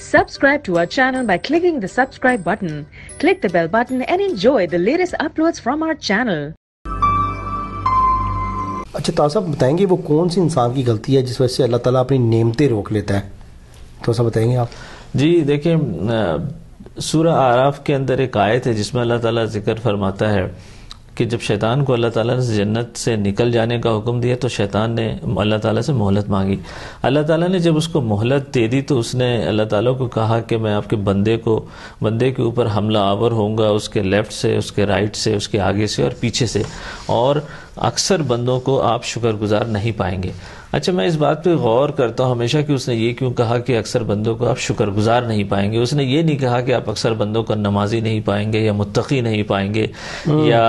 Subscribe to our channel by clicking the subscribe button. Click the bell button and enjoy the latest uploads from our channel. اچھا طاہر صاحب بتائیں گے وہ کون سی انسان کی غلطی ہے جس وجہ سے اللہ تعالیٰ اپنی نعمتیں روک لیتا ہے؟ تو ایسا بتائیں گے آپ؟ جی دیکھیں، سورہ اعراف کے اندر ایک آیت ہے جس میں اللہ تعالیٰ ذکر فرماتا ہے کہ جب شیطان کو اللہ تعالیٰ نے جنت سے نکل جانے کا حکم دیا تو شیطان نے اللہ تعالیٰ سے مہلت مانگی. اللہ تعالیٰ نے جب اس کو مہلت دے دی تو اس نے اللہ تعالیٰ کو کہا کہ میں آپ کے بندے کے اوپر حملہ آور ہوں گا، اس کے لیفٹ سے، اس کے رائٹ سے، اس کے آگے سے اور پیچھے سے، اور اکثر بندوں کو آپ شکر گزار نہیں پائیں گے. اچھا، میں اس بات پہ غور کرتا ہوں ہمیشہ کہ اس نے یہ کیوں کہا کہ اکثر بندوں کو آپ شکر گزار نہیں پائیں گے. اس نے یہ نہیں کہا کہ آپ اکثر بندوں کو نمازی نہیں پائیں گے یا متقی نہیں پائیں گے یا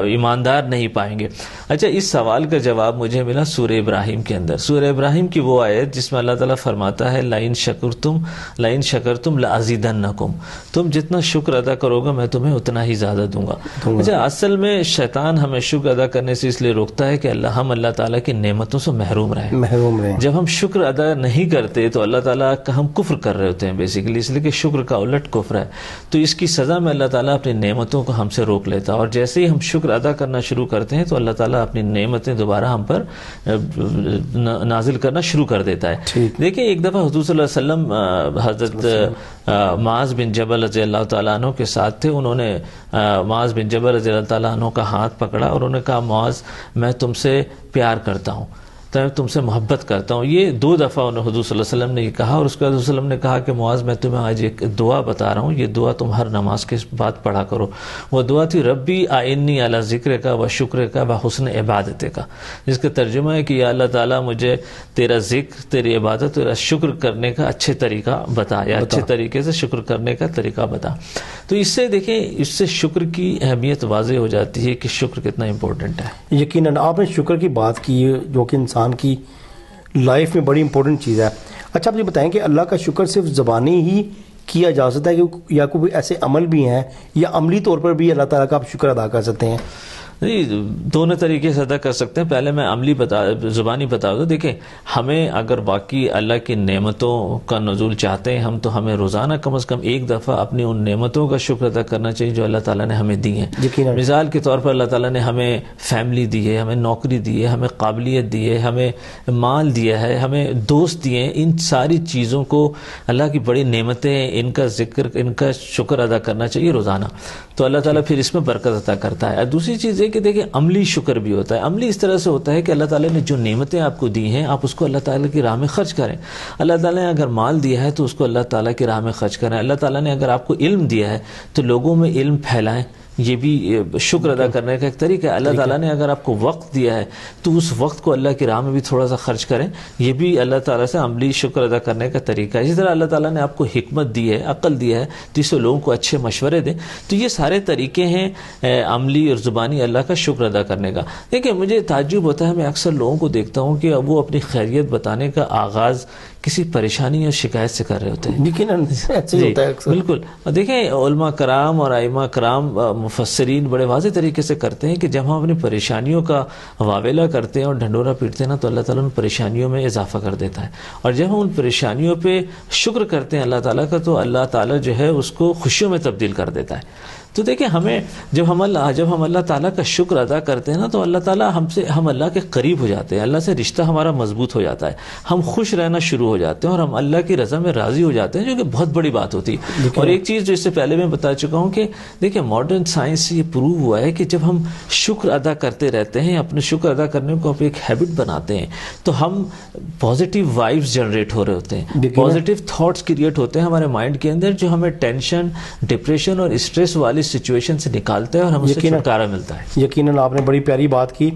ایماندار نہیں پائیں گے. اچھا، اس سوال کا جواب مجھے ملا سورہ ابراہیم کے اندر. سورہ ابراہیم کی وہ آیت جس میں اللہ تعالیٰ فرماتا ہے لَإِن شَكَرْتُمْ لَأَزِيدَنَّكُمْ، تم جتنا شکر ادا کرو گا میں تمہیں اتنا ہی زیادہ دوں گا. اچھا، اصل میں شیطان ہمیں شکر ادا کرنے سے اس لیے روکتا ہے کہ ہم اللہ تعالیٰ کی نعمتوں سے محروم رہیں. جب ہم شکر ادا نہیں کرتے تو اللہ تعالیٰ کا ہم کفر کر رہے ہوتے ہیں بیسیکلی، اس لیے کہ شکر کا الٹ کفر ہے. تو اس کی سزا میں اللہ تعالیٰ اپنی نعمتوں کو ہم سے روک لیتا ہے، اور جیسے ہی ہم شکر ادا کرنا شروع کرتے ہیں تو اللہ تعالیٰ اپنی نعمتیں دوبارہ ہم پر نازل کرنا شروع کر دیتا ہے. دیکھیں، ایک دفعہ حضور صلی اللہ علیہ وسلم حضرت معاذ بن جبل رضی اللہ تعالیٰ عنہ کے ساتھ تھے. انہوں نے معاذ بن جبل رضی اللہ تعالیٰ عنہ کا ہاتھ پکڑا اور انہوں نے کہا معاذ میں تم سے پیار کرتا ہوں، تم سے محبت کرتا ہوں. یہ 2 دفعہ انہوں حضور صلی اللہ علیہ وسلم نے یہ کہا، اور اس کے بعد حضور صلی اللہ علیہ وسلم نے کہا کہ معاذ میں تمہیں آج ایک دعا بتا رہا ہوں، یہ دعا تم ہر نماز کے بعد پڑھا کرو. وہ دعا تھی ربی اعنی علی ذکرک و شکرک و حسن عبادتک، جس کا ترجمہ ہے کہ یا اللہ تعالیٰ مجھے تیرا ذکر، تیری عبادت، تیرا شکر کرنے کا اچھے طریقہ بتا، یا اچھے طریقے سے شکر کرنے کا طریقہ بتا. تو اس سے دیکھیں، اس سے شکر کی اہمیت واضح ہو جاتی ہے کہ شکر کتنا امپورٹنٹ ہے. یقیناً آپ نے شکر کی بات کی جو کہ انسان کی لائف میں بڑی امپورٹنٹ چیز ہے. اچھا، آپ یہ بتائیں کہ اللہ کا شکر صرف زبانی ہی کیا جا سکتا ہے یا کوئی ایسے عمل بھی ہیں یا عملی طور پر بھی اللہ تعالیٰ کا آپ شکر ادا کر سکتے ہیں؟ دونوں طریقے سے ادا کر سکتے ہیں. پہلے میں عملی زبانی بتا دوں. دیکھیں، ہمیں اگر باقی اللہ کی نعمتوں کا نزول چاہتے ہیں تو ہمیں روزانہ کم از کم ایک دفعہ اپنی ان نعمتوں کا شکر ادا کرنا چاہیے جو اللہ تعالیٰ نے ہمیں دی ہیں. مثال کے طور پر اللہ تعالیٰ نے ہمیں فیملی دی ہے، ہمیں نوکری دی ہے، ہمیں قابلیت دی ہے، ہمیں مال دیا ہے، ہمیں دوست دیے ہیں. ان ساری چیزوں کو اللہ کی بڑی نعمتیں، ان کا ذکر، ان کا شکر ادا کرنا چاہیے روزانہ. تو اللہ تعالیٰ پھر اس میں برکت عطا کرتا ہے. اور دوسری چیز یہ کہ دیکھیں، عملی شکر بھی ہوتا ہے. عملی اس طرح سے ہوتا ہے کہ اللہ تعالیٰ نے جو نعمتیں آپ کو دی ہیں آپ اس کو اللہ تعالیٰ کی راہ میں خرچ کریں. اللہ تعالیٰ نے اگر مال دیا ہے تو اس کو اللہ تعالیٰ کی راہ میں خرچ کریں. اللہ تعالیٰ نے اگر آپ کو علم دیا ہے تو لوگوں میں علم پھیلائیں، یہ بھی شکر ادا کرنے کا ایک طریقہ ہے. اللہ تعالیٰ نے اگر آپ کو وقت دیا ہے تو اس وقت کو اللہ کی راہ میں بھی تھوڑا سا خرچ کریں، یہ بھی اللہ تعالیٰ سے عملی شکر ادا کرنے کا طریقہ ہے. اسی طرح اللہ تعالیٰ نے آپ کو حکمت دی ہے، عقل دیا ہے تو اس سے لوگوں کو اچھے مشورے دیں. تو یہ سارے طریقے ہیں عملی اور زبانی اللہ کا شکر ادا کرنے کا. دیکھیں، مجھے تعجب ہوتا ہے، میں اکثر لوگوں کو دیکھتا ہوں کہ وہ اپنی خیریت بتانے کا آغاز کسی پریشانی اور شکایت سے کر رہے ہوتے ہیں. بالکل. دیکھیں، علماء کرام اور ائمہ کرام، مفسرین بڑے واضح طریقے سے کرتے ہیں کہ جب ہم اپنی پریشانیوں کا واویلا کرتے ہیں اور ڈھنڈورا پیٹتے ہیں نا تو اللہ تعالیٰ ان پریشانیوں میں اضافہ کر دیتا ہے. اور جب ہم ان پریشانیوں پہ شکر کرتے ہیں اللہ تعالیٰ کا تو اللہ تعالیٰ جو ہے اس کو خوشیوں میں تبدیل کر دیتا ہے. تو دیکھیں، ہمیں جب ہم اللہ تعالیٰ کا شکر ادا کرتے ہیں نا تو اللہ تعالیٰ ہم اللہ کے قریب ہو جاتے ہیں. اللہ سے رشتہ ہمارا مضبوط ہو جاتا ہے، ہم خوش رہنا شروع ہو جاتے ہیں اور ہم اللہ کی رضا میں راضی ہو جاتے ہیں، جو کہ بہت بڑی بات ہوتی ہے. اور ایک چیز جو اس سے پہلے میں بتا چکا ہوں کہ دیکھیں، ماڈرن سائنس سے یہ پروو ہوا ہے کہ جب ہم شکر ادا کرتے رہتے ہیں، اپنے شکر ادا کرنے کو ایک ہیبٹ بناتے ہیں تو ہم پازیٹیو وائبس جنریٹ ہو رہے ہوتے ہیں، پازیٹیو تھاٹس کریٹ ہوتے ہیں ہمارے مائنڈ کے اندر، جو ہمیں ٹینشن، ڈپریشن اور اسٹریس والی سچویشن سے نکالتا ہے اور ہمیں اس سے چھٹکارا ملتا ہے. یقیناً آپ نے بڑی پیاری بات کی.